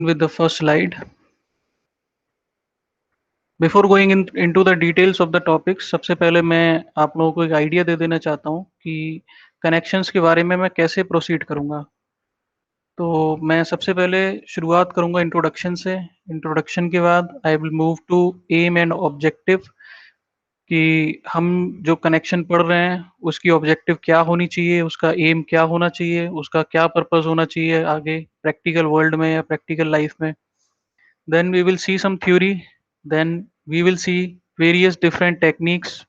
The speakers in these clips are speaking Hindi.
with the first slide. Before going into the details of the topics, सबसे पहले मैं आप लोगों को एक आइडिया दे देना चाहता हूँ कि कनेक्शंस के बारे में मैं कैसे प्रोसीड करूँगा। तो मैं सबसे पहले शुरुआत करूँगा इंट्रोडक्शन से। इंट्रोडक्शन के बाद I will move to aim and objective कि हम जो कनेक्शन पढ़ रहे हैं उसकी ऑब्जेक्टिव क्या होनी चाहिए, उसका एम क्या होना चाहिए, उसका क्या पर्पस होना चाहिए आगे प्रैक्टिकल वर्ल्ड में या प्रैक्टिकल लाइफ में। Then we will see some theory, then we will see various different techniques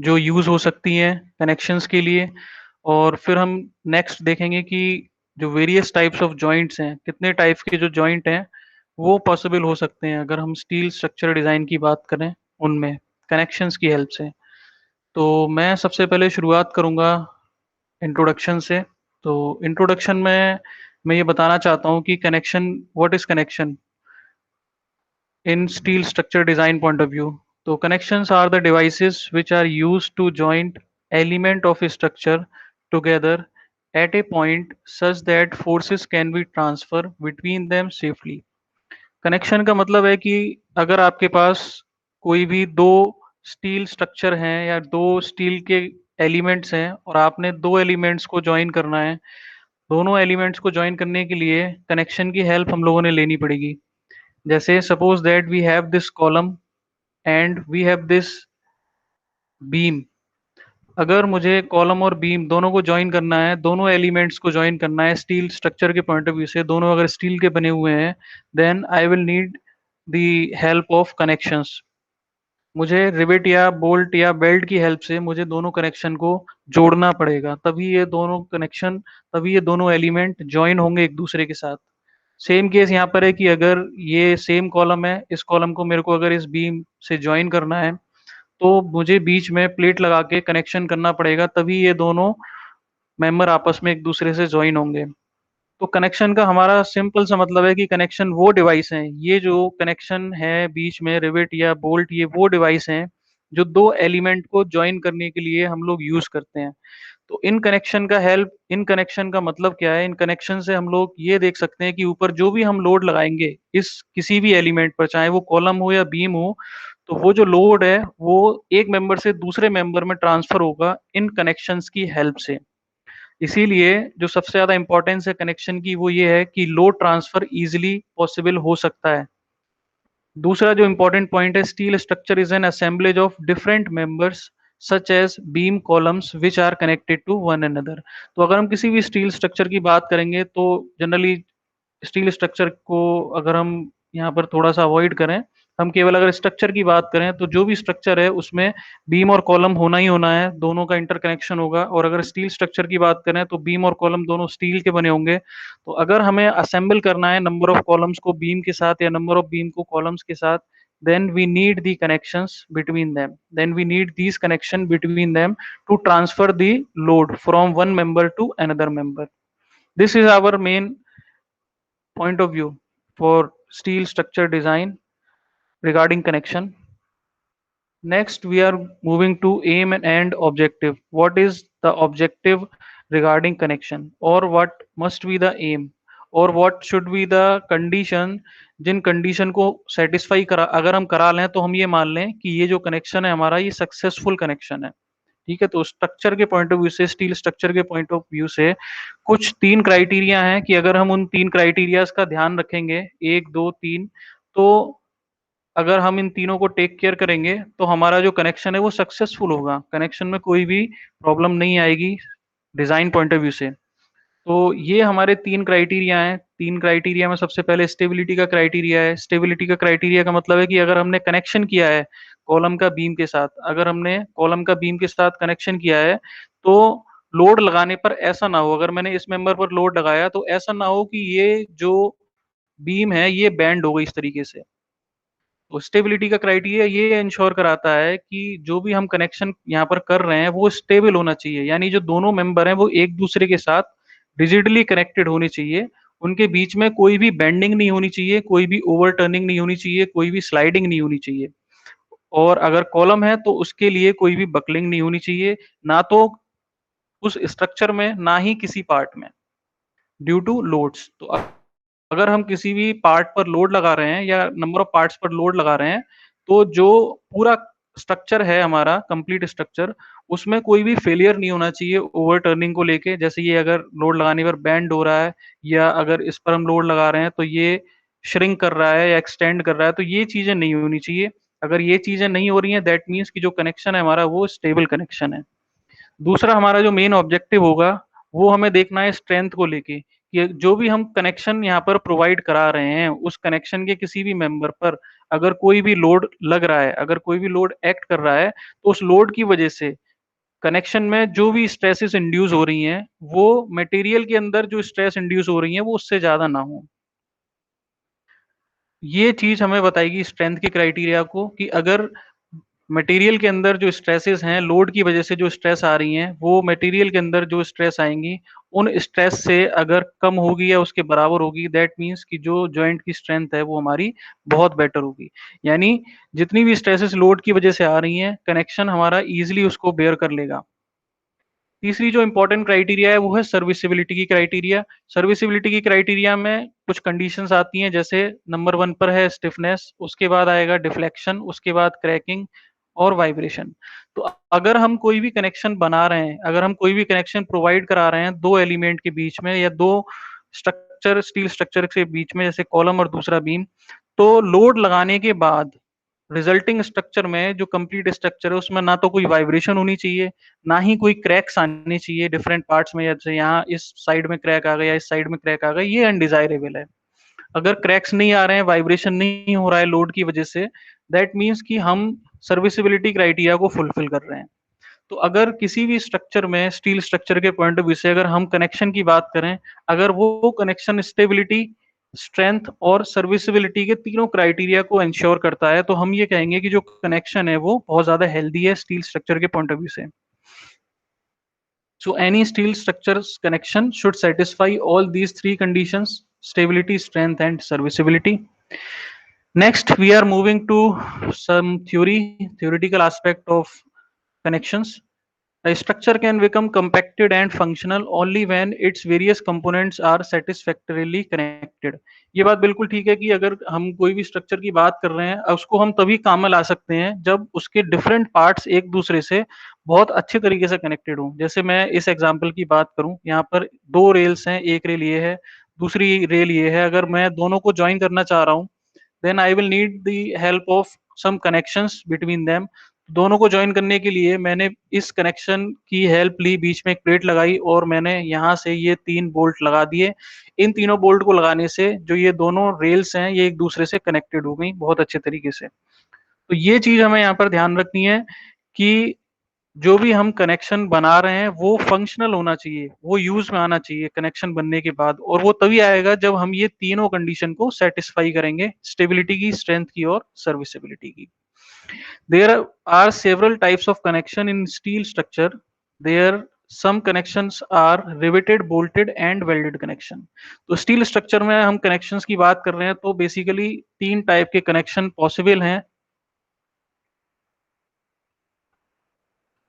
जो यूज़ हो सकती हैं कनेक्शंस के लिए। और फिर हम नेक्स्ट देखेंगे कि जो वेरियस टाइप्स ऑफ जॉइंट्स हैं, कितने टाइप्स के जो जॉइंट हैं वो पॉसिबल हो सकते हैं अगर हम स्टील स्ट्रक्चर डिज़ाइन की बात करें उनमें कनेक्शंस की हेल्प से। तो मैं सबसे पहले शुरुआत करूँगा इंट्रोडक्शन से। तो इंट्रोडक्शन में मैं ये बताना चाहता हूँ कि connection, what is connection in steel structure design point of view. So connections are the devices which are used to join element of a structure together at a point such that forces can be transferred between them safely. Connection का मतलब है कि अगर आपके पास कोई भी दो स्टील स्ट्रक्चर हैं या दो स्टील के एलिमेंट्स हैं और आपने दो एलिमेंट्स को ज्वाइन करना है, दोनों एलिमेंट्स को ज्वाइन करने के लिए कनेक्शन की हेल्प हम लोगों ने लेनी पड़ेगी। जैसे suppose that we have this column and we have this beam. अगर मुझे कॉलम और बीम दोनों को ज्वाइन करना है, दोनों एलिमेंट्स को ज्वाइन करना है स्टील स्ट्रक्चर के पॉइंट ऑफ व्यू से, दोनों अगर स्टील के बने हुए हैं, then I will need the help of connections. मुझे रिवेट या बोल्ट या बेल्ट की हेल्प से मुझे दोनों कनेक्शन को जोड़ना पड़ेगा, तभी ये दोनों एलिमेंट ज्वाइन होंगे एक दूसरे के साथ। सेम केस यहाँ पर है कि अगर ये सेम कॉलम है, इस कॉलम को मेरे को अगर इस बीम से ज्वाइन करना है तो मुझे बीच में प्लेट लगा के कनेक्शन करना पड़ेगा, तभी ये दोनों मेंबर आपस में एक दूसरे से ज्वाइन होंगे। तो कनेक्शन का हमारा सिंपल सा मतलब है कि कनेक्शन वो डिवाइस हैं, ये जो कनेक्शन है बीच में रिवेट या बोल्ट, ये वो डिवाइस हैं जो दो एलिमेंट को ज्वाइन करने के लिए हम लोग यूज करते हैं। तो इन कनेक्शन का मतलब क्या है, इन कनेक्शन से हम लोग ये देख सकते हैं कि ऊपर जो भी हम लोड लगाएंगे इस किसी भी एलिमेंट पर, चाहे वो कॉलम हो या बीम हो, तो वो जो लोड है वो एक मेंबर से दूसरे मेंबर में ट्रांसफर होगा इन कनेक्शंस की हेल्प से। इसीलिए जो सबसे ज्यादा इंपॉर्टेंस है कनेक्शन की वो ये है कि लोड ट्रांसफर इजिली पॉसिबल हो सकता है। दूसरा जो इंपॉर्टेंट पॉइंट है, steel structure is an assemblage of different members such as beam columns which are connected to one another. तो अगर हम किसी भी स्टील स्ट्रक्चर की बात करेंगे तो जनरली स्टील स्ट्रक्चर को अगर हम यहाँ पर थोड़ा सा अवॉइड करें, हम केवल अगर स्ट्रक्चर की बात करें तो जो भी स्ट्रक्चर है उसमें बीम और कॉलम होना ही होना है, दोनों का इंटरकनेक्शन होगा। और अगर स्टील स्ट्रक्चर की बात करें तो बीम और कॉलम दोनों स्टील के बने होंगे। तो अगर हमें असेंबल करना है नंबर ऑफ कॉलम्स को बीम के साथ या नंबर ऑफ बीम को कॉलम्स के साथ, then we need the connections between them, then we need these connection between them to transfer the load from one member to another member. This is our main point of view for steel structure design regarding connection. Next, we are moving to aim and objective. What is the objective regarding connection, or what must be the aim, और what should be the condition, जिन कंडीशन को सेटिस्फाई करा अगर हम करा लें तो हम ये मान लें कि ये जो कनेक्शन है हमारा ये सक्सेसफुल कनेक्शन है। ठीक है, तो स्ट्रक्चर के पॉइंट ऑफ व्यू से, स्टील स्ट्रक्चर के पॉइंट ऑफ व्यू से कुछ तीन क्राइटेरिया हैं कि अगर हम उन तीन क्राइटेरियाज का ध्यान रखेंगे, एक दो तीन, तो अगर हम इन तीनों को टेक केयर करेंगे तो हमारा जो कनेक्शन है वो सक्सेसफुल होगा, कनेक्शन में कोई भी प्रॉब्लम नहीं आएगी डिजाइन पॉइंट ऑफ व्यू से। तो ये हमारे तीन क्राइटेरिया हैं। तीन क्राइटेरिया में सबसे पहले स्टेबिलिटी का क्राइटेरिया है। स्टेबिलिटी का क्राइटेरिया का मतलब है कि अगर हमने कनेक्शन किया है कॉलम का बीम के साथ, अगर हमने कॉलम का बीम के साथ कनेक्शन किया है तो लोड लगाने पर ऐसा ना हो, अगर मैंने इस मेंबर पर लोड लगाया तो ऐसा ना हो कि ये जो बीम है ये बैंड हो गई इस तरीके से। तो स्टेबिलिटी का क्राइटेरिया ये इंश्योर कराता है कि जो भी हम कनेक्शन यहाँ पर कर रहे हैं वो स्टेबल होना चाहिए, यानी जो दोनों मेंबर हैं वो एक दूसरे के साथ रिजिडली कनेक्टेड होने चाहिए। उनके बीच में कोई भी बेंडिंग नहीं होनी चाहिए, कोई भी ओवरटर्निंग नहीं होनी चाहिए, कोई भी स्लाइडिंग नहीं होनी चाहिए। और अगर कॉलम है तो उसके लिए कोई भी बकलिंग नहीं होनी चाहिए, ना तो उस स्ट्रक्चर में ना ही किसी पार्ट में, ड्यू टू लोड्स। तो अगर हम किसी भी पार्ट पर लोड लगा रहे हैं या नंबर ऑफ पार्ट्स पर लोड लगा रहे हैं, तो जो पूरा स्ट्रक्चर है हमारा कंप्लीट स्ट्रक्चर, उसमें कोई भी फेलियर नहीं होना चाहिए ओवरटर्निंग को लेके। जैसे ये अगर लोड लगाने पर बेंड हो रहा है, या अगर इस पर हम लोड लगा रहे हैं तो ये श्रिंक कर रहा है या एक्सटेंड कर रहा है, तो ये चीजें नहीं होनी चाहिए। अगर ये चीजें नहीं हो रही हैं, दैट मीन्स कि जो कनेक्शन है हमारा वो स्टेबल कनेक्शन है। दूसरा हमारा जो मेन ऑब्जेक्टिव होगा, वो हमें देखना है स्ट्रेंथ को लेके, कि जो भी हम कनेक्शन यहाँ पर प्रोवाइड करा रहे हैं, उस कनेक्शन के किसी भी मेंबर पर अगर कोई भी लोड लग रहा है, अगर कोई भी लोड एक्ट कर रहा है, तो उस लोड की वजह से कनेक्शन में जो भी स्ट्रेसेस इंड्यूस हो रही हैं, वो मटेरियल के अंदर जो स्ट्रेस इंड्यूस हो रही हैं वो उससे ज्यादा ना हो। ये चीज हमें बताएगी स्ट्रेंथ के क्राइटेरिया को, कि अगर मटेरियल के अंदर जो स्ट्रेसेस हैं, लोड की वजह से जो स्ट्रेस आ रही हैं, वो मटेरियल के अंदर जो स्ट्रेस आएंगी, उन स्ट्रेस से अगर कम होगी या उसके बराबर होगी, दैट मीन्स कि जो जॉइंट की स्ट्रेंथ है वो हमारी बहुत बेटर होगी। यानी जितनी भी स्ट्रेसेस लोड की वजह से आ रही हैं, कनेक्शन हमारा इजिली उसको बेयर कर लेगा। तीसरी जो इंपॉर्टेंट क्राइटेरिया है वो है सर्विसिबिलिटी की क्राइटेरिया। सर्विसिबिलिटी की क्राइटेरिया में कुछ कंडीशंस आती हैं, जैसे नंबर 1 पर है स्टिफनेस, उसके बाद आएगा डिफ्लेक्शन, उसके बाद क्रैकिंग और वाइब्रेशन। तो अगर हम कोई भी कनेक्शन बना रहे हैं, अगर हम कोई भी कनेक्शन प्रोवाइड करा रहे हैं दो एलिमेंट के बीच में या दो स्ट्रक्चर, स्टील स्ट्रक्चर के बीच में, जैसे कॉलम और दूसरा बीम, तो लोड लगाने के बाद रिजल्टिंग स्ट्रक्चर में जो कंप्लीट स्ट्रक्चर है उसमें ना तो कोई वाइब्रेशन होनी चाहिए, ना ही कोई क्रैक्स आने चाहिए डिफरेंट पार्ट्स में, जैसे यहाँ इस साइड में क्रैक आ गया, इस साइड में क्रैक आ गया, ये अनडिजायरेबल है। अगर क्रैक्स नहीं आ रहे हैं, वाइब्रेशन नहीं हो रहा है लोड की वजह से, दैट मीन्स कि हम सर्विसिबिलिटी क्राइटेरिया को फुलफिल कर रहे हैं। तो अगर किसी भी स्ट्रक्चर में, स्टील स्ट्रक्चर के पॉइंट ऑफ व्यू से अगर हम कनेक्शन की बात करें, अगर वो कनेक्शन स्टेबिलिटी, स्ट्रेंथ और सर्विसिबिलिटी के तीनों क्राइटेरिया को इंश्योर करता है, तो हम ये कहेंगे कि जो कनेक्शन है वो बहुत ज्यादा हेल्दी है स्टील स्ट्रक्चर के पॉइंट ऑफ व्यू से। So any steel structures connection should satisfy all these three conditions: stability, strength, and serviceability. Next, we are moving to some theoretical aspect of connections. A structure can become compacted and functional only when its various components are satisfactorily connected. ये बात बिल्कुल ठीक है कि अगर हम कोई भी स्ट्रक्चर की बात कर रहे हैं, उसको हम तभी काम में ला सकते हैं जब उसके डिफरेंट पार्ट्स एक दूसरे से बहुत अच्छे तरीके से कनेक्टेड हों। जैसे मैं इस एग्जांपल की बात करूं, यहाँ पर दो रेल्स हैं, एक रेल ये है, दूसरी रेल ये है। अगर मैं दोनों को ज्वाइन करना चाह रहा हूँ, then I will need the help of some connections between them. दोनों को ज्वाइन करने के लिए मैंने इस कनेक्शन की हेल्प ली, बीच में एक प्लेट लगाई और मैंने यहाँ से ये 3 बोल्ट लगा दिए। इन तीनों बोल्ट को लगाने से जो ये दोनों रेल्स हैं ये एक दूसरे से कनेक्टेड हो गई बहुत अच्छे तरीके से। तो ये चीज हमें यहाँ पर ध्यान रखनी है कि जो भी हम कनेक्शन बना रहे हैं वो फंक्शनल होना चाहिए, वो यूज में आना चाहिए कनेक्शन बनने के बाद, और वो तभी आएगा जब हम ये तीनों कंडीशन को सेटिस्फाई करेंगे: स्टेबिलिटी की, स्ट्रेंथ की और सर्विसिबिलिटी की। There are several types of connection in steel structure. There some connections are riveted, bolted and welded connection. तो स्टील स्ट्रक्चर में हम कनेक्शंस की बात कर रहे हैं तो बेसिकली तीन टाइप के कनेक्शन पॉसिबल हैं।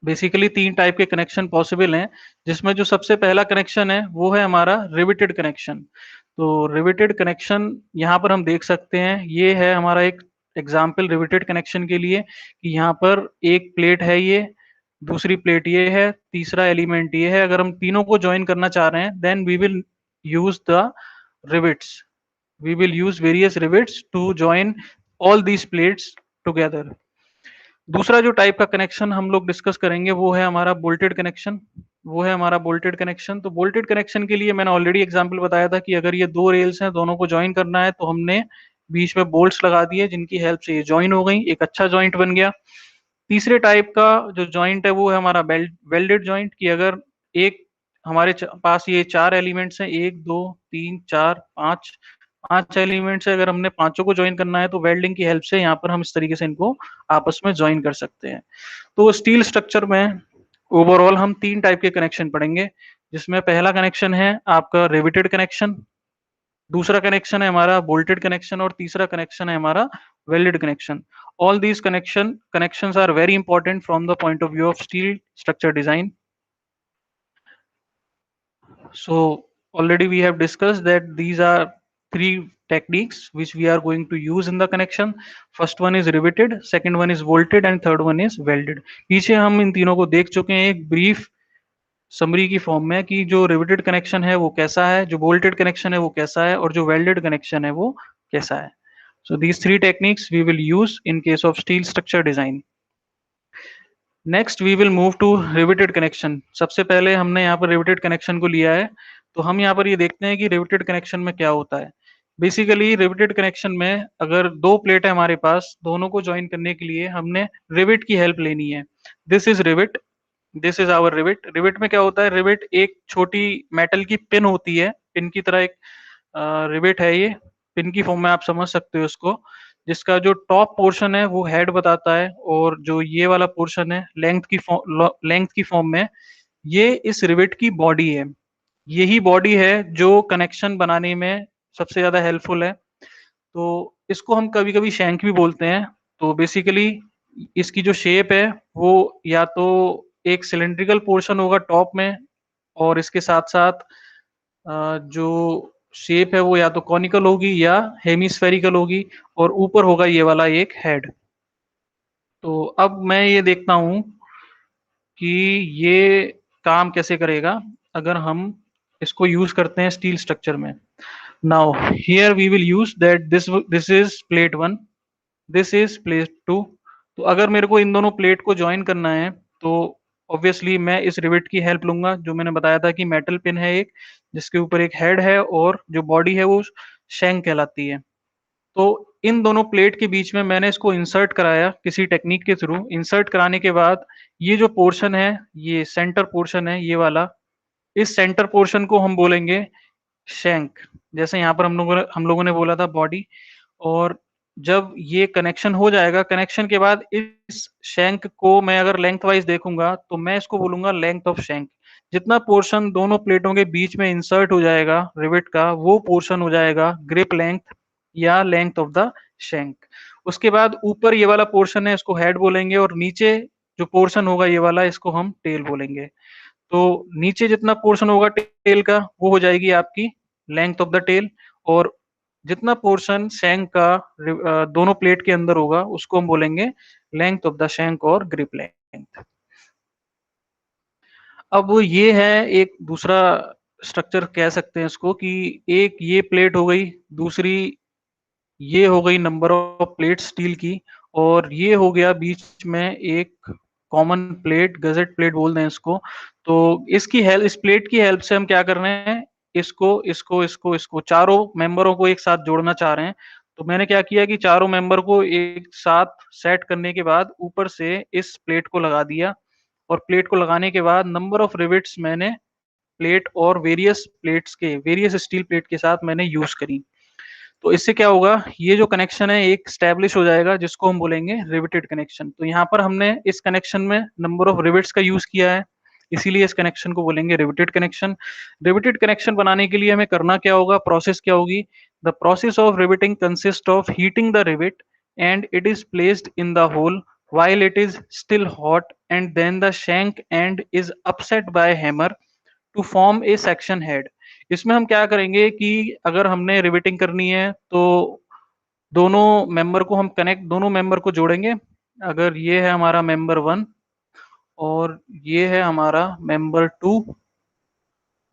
बेसिकली तीन टाइप के कनेक्शन पॉसिबल हैं, जिसमें जो सबसे पहला कनेक्शन है वो है हमारा रिवेटेड कनेक्शन। तो रिवेटेड कनेक्शन यहाँ पर हम देख सकते हैं, ये है हमारा एक एग्जाम्पल रिवेटेड कनेक्शन के लिए, कि यहाँ पर एक प्लेट है, ये दूसरी प्लेट ये है, तीसरा एलिमेंट ये है। अगर हम तीनों को ज्वाइन करना चाह रहे हैं, then we will use the rivets, we will use various rivets to join all these plates together. दूसरा जो टाइप का कनेक्शन हम लोग डिस्कस करेंगे वो है हमारा बोल्टेड कनेक्शन। वो है हमारा बोल्टेड कनेक्शन। तो बोल्टेड कनेक्शन के लिए मैंने ऑलरेडी एग्जांपल बताया था कि अगर ये दो रेल्स हैं, दोनों को ज्वाइन करना है, तो हमने बीच में बोल्ट्स लगा दिए जिनकी हेल्प से ये ज्वाइन हो गई, एक अच्छा ज्वाइंट बन गया। तीसरे टाइप का जो ज्वाइंट है वो है हमारा वेल्डेड ज्वाइंट, कि अगर एक हमारे पास ये चार एलिमेंट्स हैं, एक दो तीन चार पांच, पांच एलिमेंट्स है, अगर हमने पांचों को ज्वाइन करना है तो वेल्डिंग की हेल्प से यहाँ पर हम इस तरीके से इनको आपस में ज्वाइन कर सकते हैं। तो स्टील स्ट्रक्चर में ओवरऑल हम तीन टाइप के कनेक्शन पढ़ेंगे, जिसमें पहला कनेक्शन है आपका रिवेटेड कनेक्शन, दूसरा कनेक्शन है हमारा बोल्टेड कनेक्शन और तीसरा कनेक्शन है हमारा welded connection. All these connections are very important from the point of view of steel structure design. So already we have discussed that these are three techniques which we are going to use in the connection. First one is riveted, second one is bolted and third one is welded. पीछे हम इन तीनों को देख चुके हैं एक ब्रीफ समरी की फॉर्म में कि जो रिवेटेड कनेक्शन है वो कैसा है, जो बोल्टेड कनेक्शन है वो कैसा है और जो वेल्डेड कनेक्शन है वो कैसा है. So these three techniques we will use in case of steel structure design. Next we will move to riveted connection. सबसे पहले हमने यहाँ पर रिवेटेड कनेक्शन को लिया है, तो हम यहाँ पर ये देखते हैं कि रिवेटेड कनेक्शन में क्या होता है. बेसिकली रिवेटेड कनेक्शन में अगर दो प्लेट है हमारे पास, दोनों को ज्वाइन करने के लिए हमने रिवेट की हेल्प लेनी है. This is rivet, this is our rivet. Rivet में क्या होता है, रिवेट एक छोटी मेटल की पिन होती है, पिन की तरह एक रिवेट है ये, पिन की फॉर्म में आप समझ सकते हो उसको, जिसका जो टॉप पोर्शन है वो हेड बताता है और जो ये वाला पोर्शन है लेंथ की फॉर्म में, ये इस रिवेट की बॉडी है. यही बॉडी है जो कनेक्शन बनाने में सबसे ज्यादा हेल्पफुल है. तो इसको हम कभी कभी शैंक भी बोलते हैं. तो बेसिकली इसकी जो शेप है वो या तो एक सिलेंड्रिकल पोर्शन होगा टॉप में, और इसके साथ साथ जो शेप है वो या तो कॉनिकल होगी या हेमिस्फेरिकल होगी, और ऊपर होगा ये वाला एक हेड. तो अब मैं ये देखता हूं कि ये काम कैसे करेगा अगर हम इसको यूज करते हैं स्टील स्ट्रक्चर में. Now here we will use that this is plate 1, this is plate 2. तो अगर मेरे को इन दोनों प्लेट को ज्वाइन करना है तो ऑब्वियसली मैं इस रिवेट की हेल्प लूंगा, जो मैंने बताया था कि मेटल पिन है एक, जिसके ऊपर एक हेड है और जो बॉडी है वो शैंक कहलाती है. तो इन दोनों प्लेट के बीच में मैंने इसको इंसर्ट कराया किसी टेक्निक के थ्रू. इंसर्ट कराने के बाद ये जो पोर्शन है, ये सेंटर पोर्शन है ये वाला, इस सेंटर पोर्शन को हम बोलेंगे शैंक. जैसे यहाँ पर हम लोगों ने बोला था बॉडी. और जब ये कनेक्शन हो जाएगा, कनेक्शन के बाद इस शैंक को मैं अगर लेंथ वाइज देखूंगा तो मैं इसको बोलूंगा लेंथ ऑफ शैंक. जितना पोर्शन दोनों प्लेटों के बीच में इंसर्ट हो जाएगा रिवेट का, वो पोर्शन हो जाएगा ग्रिप लेंथ या लेंथ ऑफ द शैंक. उसके बाद ऊपर ये वाला पोर्शन है, इसको हेड बोलेंगे, और नीचे जो पोर्शन होगा ये वाला, इसको हम टेल बोलेंगे. तो नीचे जितना पोर्शन होगा टेल का वो हो जाएगी आपकी लेंथ ऑफ द टेल, और जितना पोर्शन शैंक का दोनों प्लेट के अंदर होगा उसको हम बोलेंगे लेंथ ऑफ द शैंक और ग्रिप लेंथ. अब ये है एक दूसरा स्ट्रक्चर कह सकते हैं इसको, कि एक ये प्लेट हो गई, दूसरी ये हो गई नंबर ऑफ प्लेट स्टील की, और ये हो गया बीच में एक कॉमन प्लेट, गजेट प्लेट बोल दें इसको. तो इसकी हेल्प, इस प्लेट की हेल्प से हम क्या कर रहे हैं, इसको इसको इसको इसको चारों मेंबरों को एक साथ जोड़ना चाह रहे हैं. तो मैंने क्या किया कि चारों मेंबर को एक साथ सेट करने के बाद ऊपर से इस प्लेट को लगा दिया, और प्लेट को लगाने के बाद नंबर ऑफ रिवेट्स मैंने प्लेट और वेरियस स्टील प्लेट के साथ मैंने यूज करी. तो इससे क्या होगा, ये जो कनेक्शन है एक स्टैब्लिश हो जाएगा, जिसको हम बोलेंगे रिवेटेड कनेक्शन. तो यहाँ पर हमने इस कनेक्शन में नंबर ऑफ रिवेट्स का यूज किया है, इसीलिए इस कनेक्शन को बोलेंगे रिवेटेड कनेक्शन. रिवेटेड कनेक्शन बनाने के लिए हमें करना क्या होगा, प्रोसेस क्या होगी. The process of riveting consist of heating the rivet and it is placed in the hole while it is still hot, and then the shank end is upset by hammer to form a section head. इसमें हम क्या करेंगे कि अगर हमने रिवेटिंग करनी है तो दोनों मेंबर को जोड़ेंगे. अगर ये है हमारा मेंबर 1 और ये है हमारा मेंबर 2,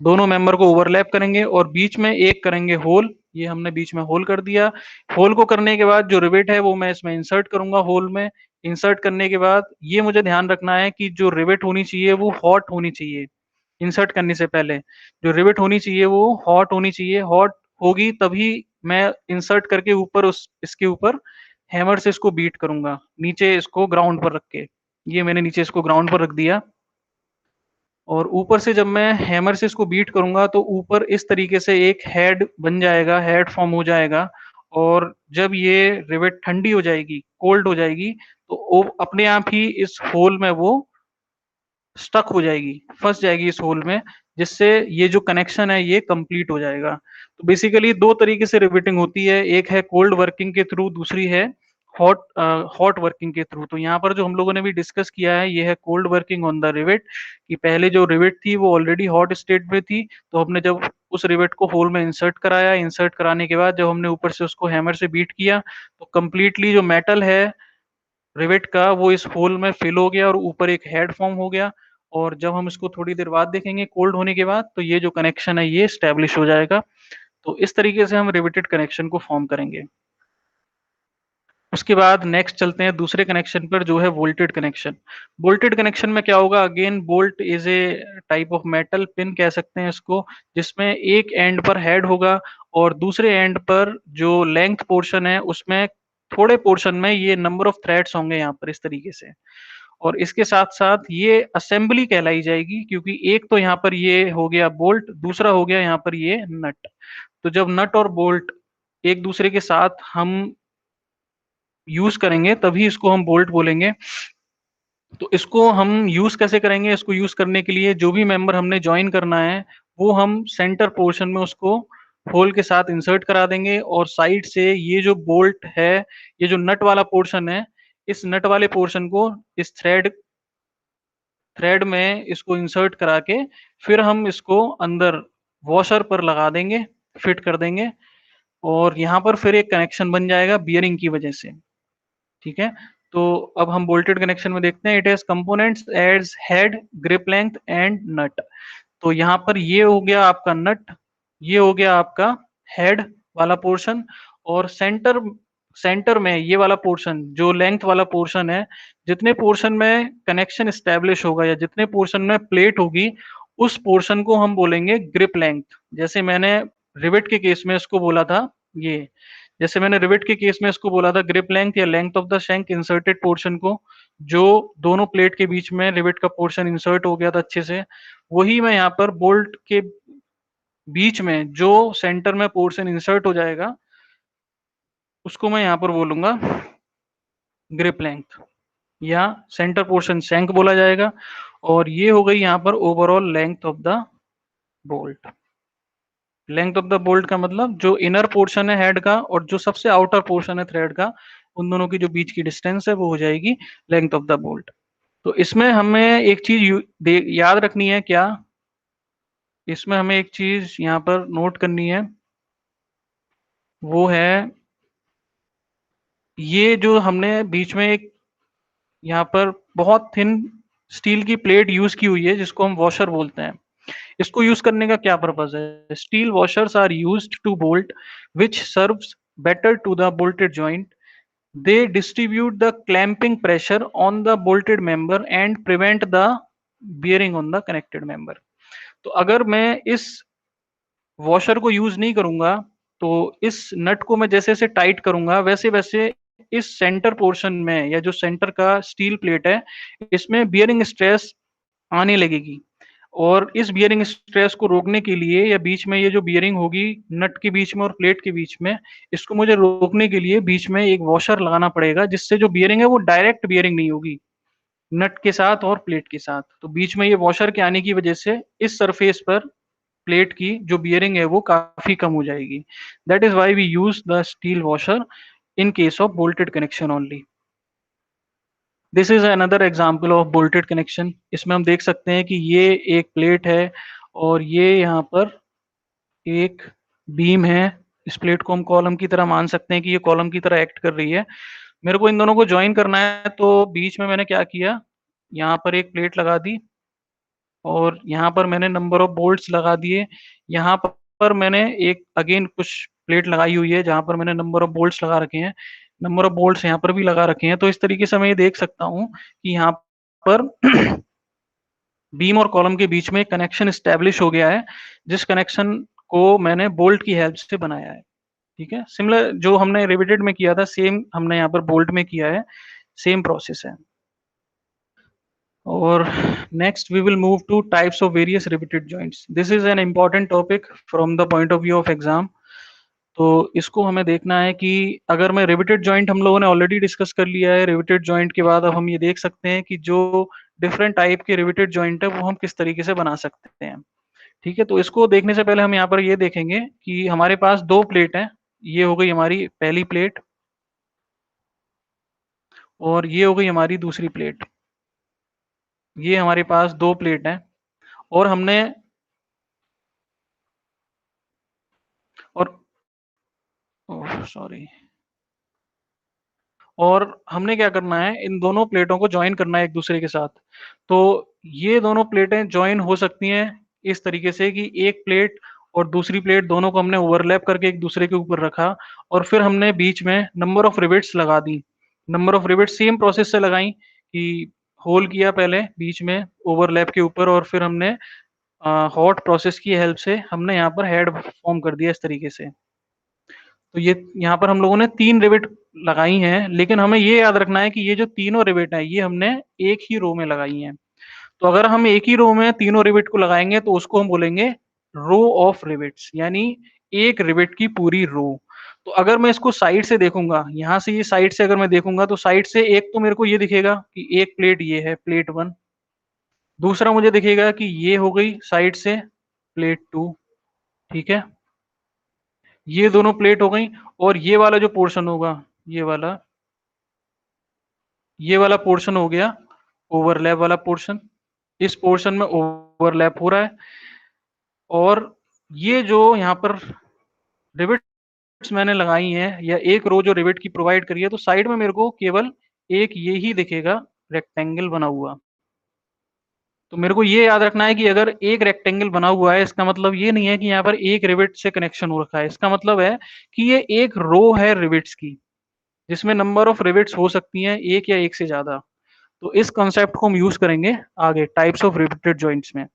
दोनों मेंबर को ओवरलैप करेंगे और बीच में एक करेंगे होल. ये हमने बीच में होल कर दिया. होल को करने के बाद जो रिवेट है वो मैं इसमें इंसर्ट करूंगा होल में. इंसर्ट करने के बाद ये मुझे ध्यान रखना है कि जो रिवेट होनी चाहिए वो हॉट होनी चाहिए. इंसर्ट करने से पहले जो रिवेट होनी चाहिए वो हॉट होनी चाहिए. हॉट होगी तभी मैं इंसर्ट करके ऊपर इसके ऊपर हैमर से इसको बीट करूंगा, नीचे इसको ग्राउंड पर रख के. ये मैंने नीचे इसको ग्राउंड पर रख दिया, और ऊपर से जब मैं हैमर से इसको बीट करूंगा तो ऊपर इस तरीके से एक हेड बन जाएगा, हेड फॉर्म हो जाएगा. और जब ये रिवेट ठंडी हो जाएगी, कोल्ड हो जाएगी, तो वो अपने आप ही इस होल में वो स्टक हो जाएगी, फंस जाएगी इस होल में, जिससे ये जो कनेक्शन है ये कंप्लीट हो जाएगा. तो बेसिकली दो तरीके से रिवेटिंग होती है, एक है कोल्ड वर्किंग के थ्रू, दूसरी है हॉट हॉट वर्किंग के थ्रू. तो यहाँ पर जो हम लोगों ने भी डिस्कस किया है ये है cold working on the rivet, कि पहले जो रिवेट थी वो ऑलरेडी हॉट स्टेट में थी, तो हमने जब उस रिवेट को होल में इंसर्ट कराया। इंसर्ट कराने के बाद जब हमने ऊपर से उसको हैमर से बीट किया तो कंप्लीटली जो मेटल है रिवेट का वो इस होल में फिल हो गया और ऊपर एक हेड फॉर्म हो गया। और जब हम इसको थोड़ी देर बाद देखेंगे कोल्ड होने के बाद तो ये जो कनेक्शन है ये स्टैब्लिश हो जाएगा। तो इस तरीके से हम रिवेटेड कनेक्शन को फॉर्म करेंगे। उसके बाद नेक्स्ट चलते हैं दूसरे कनेक्शन पर जो है वोल्टेड कनेक्शन। वोल्टेड कनेक्शन में क्या होगा, again bolt is a type of metal pin कह सकते हैं इसको, जिसमें एक एंड पर हेड होगा और दूसरे एंड पर जो लेंथ पोर्शन है उसमें थोड़े पोर्शन में ये नंबर ऑफ थ्रेड्स होंगे यहाँ पर इस तरीके से। और इसके साथ साथ ये असेंबली कहलाई जाएगी क्योंकि एक तो यहाँ पर ये हो गया बोल्ट, दूसरा हो गया यहाँ पर ये नट। तो जब नट और बोल्ट एक दूसरे के साथ हम यूज करेंगे तभी इसको हम बोल्ट बोलेंगे। तो इसको हम यूज कैसे करेंगे, इसको यूज करने के लिए जो भी मेंबर हमने ज्वाइन करना है वो हम सेंटर पोर्शन में उसको होल के साथ इंसर्ट करा देंगे और साइड से ये जो बोल्ट है, ये जो नट वाला पोर्शन है, इस नट वाले पोर्शन को इस थ्रेड थ्रेड में इसको इंसर्ट करा के फिर हम इसको अंदर वॉशर पर लगा देंगे, फिट कर देंगे और यहाँ पर फिर एक कनेक्शन बन जाएगा बियरिंग की वजह से। ठीक है, तो अब हम बोल्टेड कनेक्शन में देखते हैं। It has components as head, grip length and nut. तो यहाँ पर ये हो गया आपका नट, ये हो गया आपका हेड वाला पोर्शन और सेंटर सेंटर में ये वाला पोर्शन जो लेंथ वाला पोर्शन है, जितने पोर्शन में कनेक्शन स्टैब्लिश होगा या जितने पोर्शन में प्लेट होगी उस पोर्शन को हम बोलेंगे ग्रिप लेंथ। जैसे मैंने रिवेट के केस में इसको बोला था, ये जैसे मैंने रिवेट के केस में इसको बोला था ग्रिप लेंथ या length of the shank inserted portion को, जो दोनों प्लेट के बीच में रिवेट का पोर्शन इंसर्ट हो गया था अच्छे से, वही मैं यहाँ पर बोल्ट के बीच में जो सेंटर में पोर्शन इंसर्ट हो जाएगा उसको मैं यहाँ पर बोलूंगा ग्रिप लेंथ या सेंटर पोर्शन शैंक बोला जाएगा। और ये हो गई यहाँ पर overall length of the bolt. Length of the bolt का मतलब जो इनर पोर्शन है हेड का और जो सबसे आउटर पोर्शन है थ्रेड का, उन दोनों की जो बीच की डिस्टेंस है वो हो जाएगी लेंथ ऑफ द बोल्ट। तो इसमें हमें एक चीज याद रखनी है क्या, इसमें हमें एक चीज यहाँ पर नोट करनी है, वो है ये जो हमने बीच में एक यहाँ पर बहुत थिन स्टील की प्लेट यूज की हुई है जिसको हम वॉशर बोलते हैं। इसको यूज करने का क्या पर्पज है, steel washers are used to bolt which serves better to the bolted joint. They distribute the clamping pressure on the bolted member and prevent the bearing on the connected member. तो अगर मैं इस वॉशर को यूज नहीं करूंगा तो इस नट को मैं जैसे जैसे टाइट करूंगा वैसे वैसे इस सेंटर पोर्शन में या जो सेंटर का स्टील प्लेट है इसमें बियरिंग स्ट्रेस आने लगेगी। और इस बियरिंग स्ट्रेस को रोकने के लिए या बीच में ये जो बियरिंग होगी नट के बीच में और प्लेट के बीच में, इसको मुझे रोकने के लिए बीच में एक वॉशर लगाना पड़ेगा जिससे जो बियरिंग है वो डायरेक्ट बियरिंग नहीं होगी नट के साथ और प्लेट के साथ। तो बीच में ये वॉशर के आने की वजह से इस सरफेस पर प्लेट की जो बियरिंग है वो काफी कम हो जाएगी। That is why we use the steel washer in case of bolted connection only. This is another example of bolted connection. इसमें हम देख सकते हैं कि ये एक प्लेट है और ये यहाँ पर एक बीम है। इस प्लेट को हम कॉलम की तरह मान सकते हैं कि ये कॉलम की तरह एक्ट कर रही है। मेरे को इन दोनों को ज्वाइन करना है तो बीच में मैंने क्या किया, यहाँ पर एक प्लेट लगा दी और यहाँ पर मैंने नंबर ऑफ बोल्ट्स लगा दिए। यहाँ पर मैंने एक अगेन कुछ प्लेट लगाई हुई है जहाँ पर मैंने नंबर ऑफ बोल्ट्स लगा रखे हैं, नंबर ऑफ बोल्ट्स यहाँ पर भी लगा रखे हैं। तो इस तरीके से मैं ये देख सकता हूँ कि यहाँ पर बीम और कॉलम के बीच में कनेक्शन स्टैब्लिश हो गया है जिस कनेक्शन को मैंने बोल्ट की हेल्प से बनाया है। ठीक है, सिमिलर जो हमने रिवेटेड में किया था सेम हमने यहाँ पर बोल्ट में किया है, सेम प्रोसेस है। और next we will move to types of various riveted joints. This is an important topic from the point of view of exam. तो इसको हमें देखना है कि अगर मैं रिवेटेड जॉइंट हम लोगों ने ऑलरेडी डिस्कस कर लिया है, रिवेटेड जॉइंट के बाद अब हम ये देख सकते हैं कि जो डिफरेंट टाइप के रिवेटेड जॉइंट है वो हम किस तरीके से बना सकते हैं। ठीक है, तो इसको देखने से पहले हम यहाँ पर ये देखेंगे कि हमारे पास दो प्लेट हैं। ये हो गई हमारी पहली प्लेट और ये हो गई हमारी दूसरी प्लेट। ये हमारे पास दो प्लेट हैं और हमने ओह सॉरी। और हमने क्या करना है, इन दोनों प्लेटों को जॉइन करना है एक दूसरे के साथ। तो ये दोनों प्लेटें जॉइन हो सकती हैं इस तरीके से कि एक प्लेट और दूसरी प्लेट दोनों को हमने ओवरलैप करके एक दूसरे के ऊपर रखा और फिर हमने बीच में नंबर ऑफ रिवेट्स लगा दी। Number of rivets same process से लगाई कि होल किया पहले बीच में ओवरलैप के ऊपर और फिर हमने हॉट प्रोसेस की हेल्प से हमने यहाँ पर हेड फॉर्म कर दिया इस तरीके से। तो ये यहाँ पर हम लोगों ने 3 रिवेट लगाई हैं, लेकिन हमें ये याद रखना है कि ये जो तीनों रिवेट हैं, ये हमने एक ही रो में लगाई हैं। तो अगर हम एक ही रो में तीनों रिवेट को लगाएँगे तो उसको हम बोलेंगे रो ऑफ रिवेट्स, यानी एक रिवेट की पूरी रो। तो अगर मैं इसको साइड से देखूँगा, यहाँ से ये साइड से अगर मैं देखूँगा तो साइड से एक तो मेरे को ये दिखेगा कि एक प्लेट ये है, प्लेट 1। दूसरा मुझे दिखेगा कि ये हो गई साइड से प्लेट 2, ठीक है? ये दोनों प्लेट हो गई और ये वाला जो पोर्शन होगा, ये वाला पोर्शन हो गया ओवरलैप वाला पोर्शन। इस पोर्शन में ओवरलैप हो रहा है और ये जो यहाँ पर रिवेट्स मैंने लगाई हैं या एक रो जो रिवेट की प्रोवाइड करी है, तो साइड में मेरे को केवल एक ये ही दिखेगा रेक्टेंगल बना हुआ। तो मेरे को ये याद रखना है कि अगर एक रेक्टेंगल बना हुआ है, इसका मतलब ये नहीं है कि यहाँ पर एक रिवेट से कनेक्शन हो रखा है। इसका मतलब है कि ये एक रो है रिवेट्स की, जिसमें नंबर ऑफ रिवेट्स हो सकती हैं एक या एक से ज़्यादा। तो इस कॉन्सेप्ट को हम यूज़ करेंगे आगे टाइप्स ऑफ रिवेटेड जॉइंट्स में।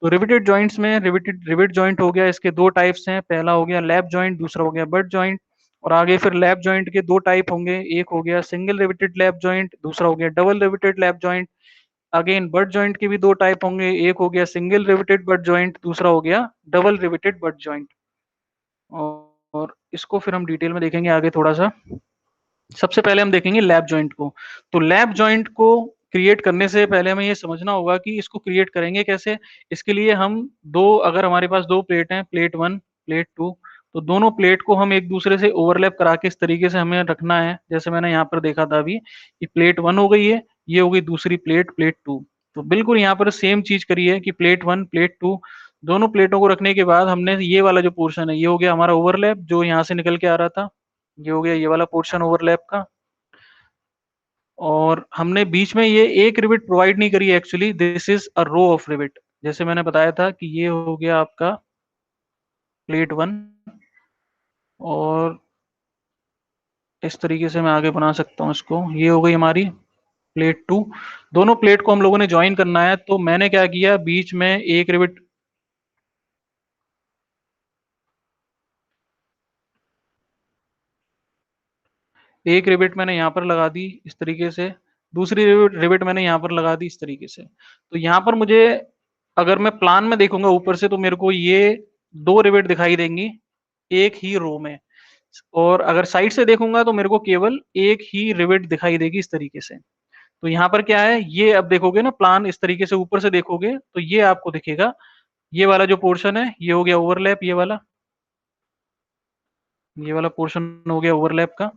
तो रिवेटेड जॉइंट्स में रिवेट जॉइंट हो गया, इसके 2 टाइप्स हैं। पहला हो गया लैप जॉइंट, दूसरा हो गया बट जॉइंट। और आगे फिर लैप जॉइंट के 2 टाइप होंगे, एक हो गया सिंगल रिवेटेड लैप जॉइंट, दूसरा हो गया double riveted lap joint. Again butt joint के भी 2 टाइप होंगे, एक हो गया सिंगल रिवेटेड बट जॉइंट, दूसरा हो गया डबल रिवेटेड बट जॉइंट। और इसको फिर हम डिटेल में देखेंगे आगे थोड़ा-सा। सबसे पहले हम देखेंगे लैप जॉइंट को। तो लैप जॉइंट को क्रिएट करने से पहले हमें ये समझना होगा कि इसको क्रिएट करेंगे कैसे? इसके लिए हम 2 अगर हमारे पास 2 प्लेट हैं, प्लेट 1, प्लेट 2, तो दोनों प्लेट को हम एक-दूसरे से ओवरलैप करा के इस तरीके से हमें रखना है, जैसे मैंने यहाँ पर देखा था अभी, कि प्लेट 1 हो गई है, ये हो गई दूसरी प्लेट, प्लेट 2। तो बिल्कुल यहाँ पर सेम चीज़ करी है कि प्लेट 1, प्लेट 2 दोनों प्लेटों को रखने के बाद हमने ये वाला जो पोर्शन है, ये हो गया हमारा ओवरलैप जो यहाँ से निकल के आ रहा था। ये हो गया ये वाला पोर्शन ओवरलैप का। और हमने बीच में ये एक रिवेट प्रोवाइड नहीं करी है actually, this is a row of rivet. जैसे मैंने बताया था कि ये हो गया आपका प्लेट 1 और इस तरीके से मैं आगे बना सकता हूँ इसको। ये हो गई हमारी प्लेट 2। दोनों प्लेट को हम लोगों ने जॉइन करना है, तो मैंने क्या किया बीच में एक रिवेट मैंने यहाँ पर लगा दी इस तरीके से, दूसरी रिवेट रिवेट मैंने यहाँ पर लगा दी इस तरीके से। तो यहाँ पर मुझे अगर मैं प्लान में देखूँगा ऊपर से तो मेरे को ये 2 रिवेट दिखाई देंगी, एक ही रो में। और अगर साइड से देखूँगा तो मेरे को केवल एक ही रिवेट दिखाई देगी इस तरीके से। तो यहाँ पर क्या है, ये अब देखोगे ना प्लान इस तरीके से ऊपर से देखोगे तो ये आपको दिखेगा, ये वाला जो पोर्शन है, ये हो गया ओवरलैप ये वाला पोर्शन हो गया ओवरलैप का।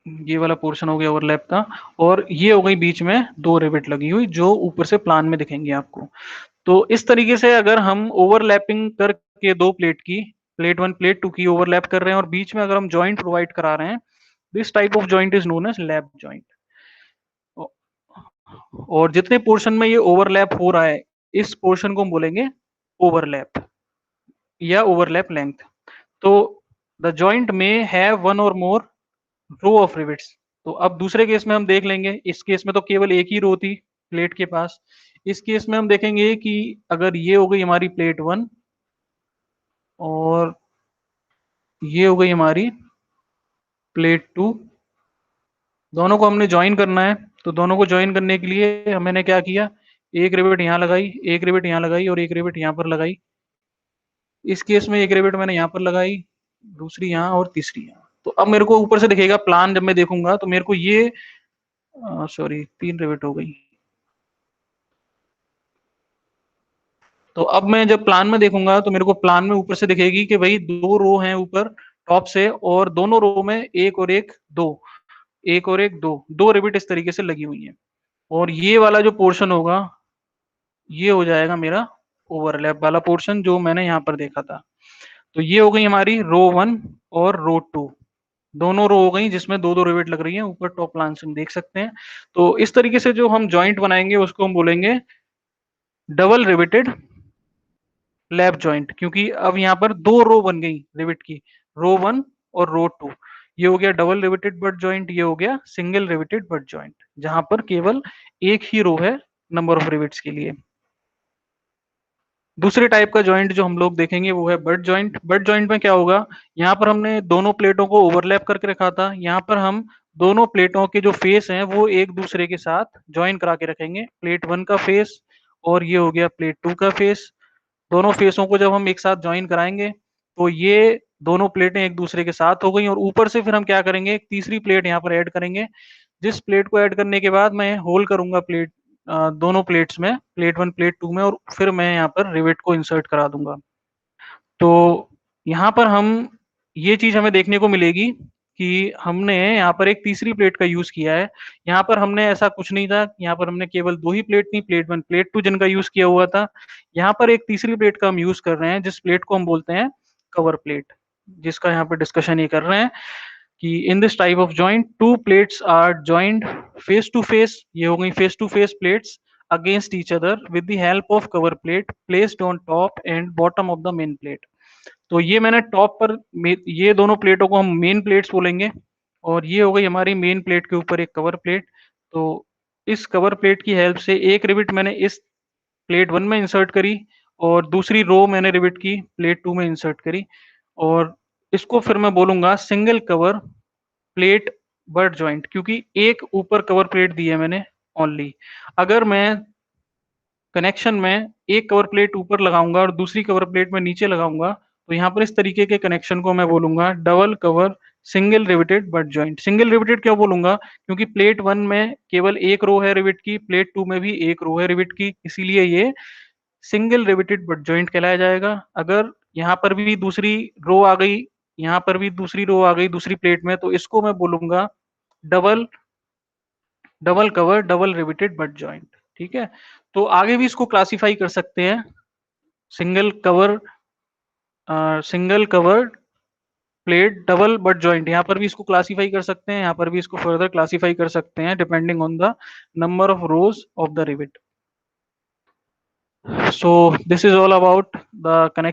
ये वाला पोर्शन हो गया ओवरलैप का और ये हो गई बीच में 2 रिवेट लगी हुई जो ऊपर से प्लान में दिखेंगी आपको। तो इस तरीके से अगर हम ओवरलैपिंग करके 2 प्लेट की, प्लेट 1, प्लेट 2 की ओवरलैप कर रहे हैं और बीच में अगर हम जॉइंट प्रोवाइड करा रहे हैं, this type of joint is known as lap joint. औ और जितने पोर्शन में ये ओवरलैप हो रहा है, इस पोर्शन को हम बोलेंगे ओवरलैप या ओवरलैप लेंथ। तो द जॉइंट में हैव वन और मोर रो ऑफ रिवेट्स। तो अब दूसरे केस में हम देख लेंगे, इस केस में तो केवल एक ही रो थी प्लेट के पास। इस केस में हम देखेंगे कि अगर ये हो गई हमारी प्लेट 1 और ये हो गई हमारी प्लेट 2, दोनों को हमने जॉइन करना है। तो दोनों को जॉइन करने के लिए मैंने क्या किया, एक रिवेट यहाँ लगाई, एक रिवेट यहाँ लगाई और एक रिवेट यहाँ पर लगाई। इस केस में एक रिवेट मैंने यहाँ पर लगाई, दूसरी यहाँ और तीसरी यहाँ। तो अब मेरे को ऊपर से दिखेगा प्लान, जब मैं देखूंगा तो मेरे को ये सॉरी 3 रिवेट हो गई। तो अब मैं जब प्लान में देखूंगा तो मेरे को प्लान में ऊपर से दिखेगी कि भाई 2 रो हैं ऊपर टॉप से और दोनों रो में एक और एक 2, एक और एक 2, 2 रिवेट इस तरीके से लगी हुई हैं। और ये वाला जो पोर्शन होगा, ये हो जाएगा मेरा ओवरलैप वाला पोर्शन जो मैंने यहाँ पर देखा था। तो ये हो गई हमारी रो 1 और रो 2, दोनों रो हो गई जिसमें दो दो रिवेट लग रही हैं, ऊपर टॉप प्लान से हम देख सकते हैं। तो इस तरीके से जो हम जॉइंट बनाएंगे उसको हम बोलेंगे डबल रिवेटेड लैप जॉइंट, क्योंकि अब यहाँ पर दो रो बन गई रिवेट की, रो 1 और रो 2। ये हो गया डबल रिवेटेड बट जॉइंट, ये हो गया सिंगल रिवेटेड बट जॉइंट, जहां पर केवल एक ही रो है नंबर ऑफ रिवेट्स के लिए। दूसरे टाइप का जॉइंट जो हम लोग देखेंगे वो है बट जॉइंट। बट जॉइंट में क्या होगा, यहाँ पर हमने दोनों प्लेटों को ओवरलैप करके रखा था, यहाँ पर हम दोनों प्लेटों के जो फेस हैं वो एक दूसरे के साथ ज्वाइन करा के रखेंगे। प्लेट 1 का फेस और ये हो गया प्लेट 2 का फेस। दोनों फेसों को जब हम एक साथ ज्वाइन कराएंगे तो ये दोनों प्लेटें एक दूसरे के साथ हो गई, और ऊपर से फिर हम क्या करेंगे, एक तीसरी प्लेट यहाँ पर ऐड करेंगे, जिस प्लेट को ऐड करने के बाद मैं होल करूंगा प्लेट, दोनों प्लेट्स में, प्लेट 1 प्लेट 2 में, और फिर मैं यहाँ पर रिवेट को इंसर्ट करा दूंगा। तो यहाँ पर हम ये चीज हमें देखने को मिलेगी कि हमने यहाँ पर एक तीसरी प्लेट का यूज किया है। यहाँ पर हमने ऐसा कुछ नहीं था, यहाँ पर हमने केवल दो ही प्लेट थी, प्लेट 1 प्लेट 2 जिनका यूज किया हुआ था। यहाँ पर एक तीसरी प्लेट का हम यूज कर रहे हैं, जिस प्लेट को हम बोलते हैं कवर प्लेट, जिसका यहाँ पर डिस्कशन ये कर रहे हैं कि in this type of joint two plates are joined face to face, ये हो गई face to face plates, against each other with the help of cover plate placed on top and bottom of the main plate. तो ये मैंने टॉप पर ये दोनों प्लेटों को हम मेन प्लेट्स बोलेंगे, और ये हो गई हमारी मेन प्लेट के ऊपर एक कवर प्लेट। तो इस कवर प्लेट की हेल्प से एक रिविट मैंने इस प्लेट 1 में इंसर्ट करी, और दूसरी रो मैंने रिविट की प्लेट 2 में इंसर्ट करी, और इसको फिर मैं बोलूंगा single cover plate butt joint, क्योंकि एक ऊपर कवर प्लेट दी है मैंने ओनली। अगर मैं कनेक्शन में एक कवर प्लेट ऊपर लगाऊंगा और दूसरी कवर प्लेट में नीचे लगाऊंगा, तो यहाँ पर इस तरीके के कनेक्शन को मैं बोलूंगा double cover single riveted butt joint. Single riveted क्यों बोलूंगा, क्योंकि प्लेट 1 में केवल एक रो है रिवेट की, प्लेट 2 में भी एक रो है रिवेट की, इसीलिए ये सिंगल रिवेटेड बट जॉइंट कहलाया जाएगा। अगर यहाँ पर भी दूसरी रो आ गई, यहाँ पर भी दूसरी रो आ गई दूसरी प्लेट में, तो इसको मैं बोलूंगा double double cover double riveted butt joint. ठीक है, तो आगे भी इसको क्लासिफाई कर सकते हैं, single cover single cover plate double butt joint, यहाँ पर भी इसको क्लासिफाई कर सकते हैं, यहाँ पर भी इसको फर्दर क्लासिफाई कर सकते हैं depending on the number of rose of the rivet. So this is all about the connect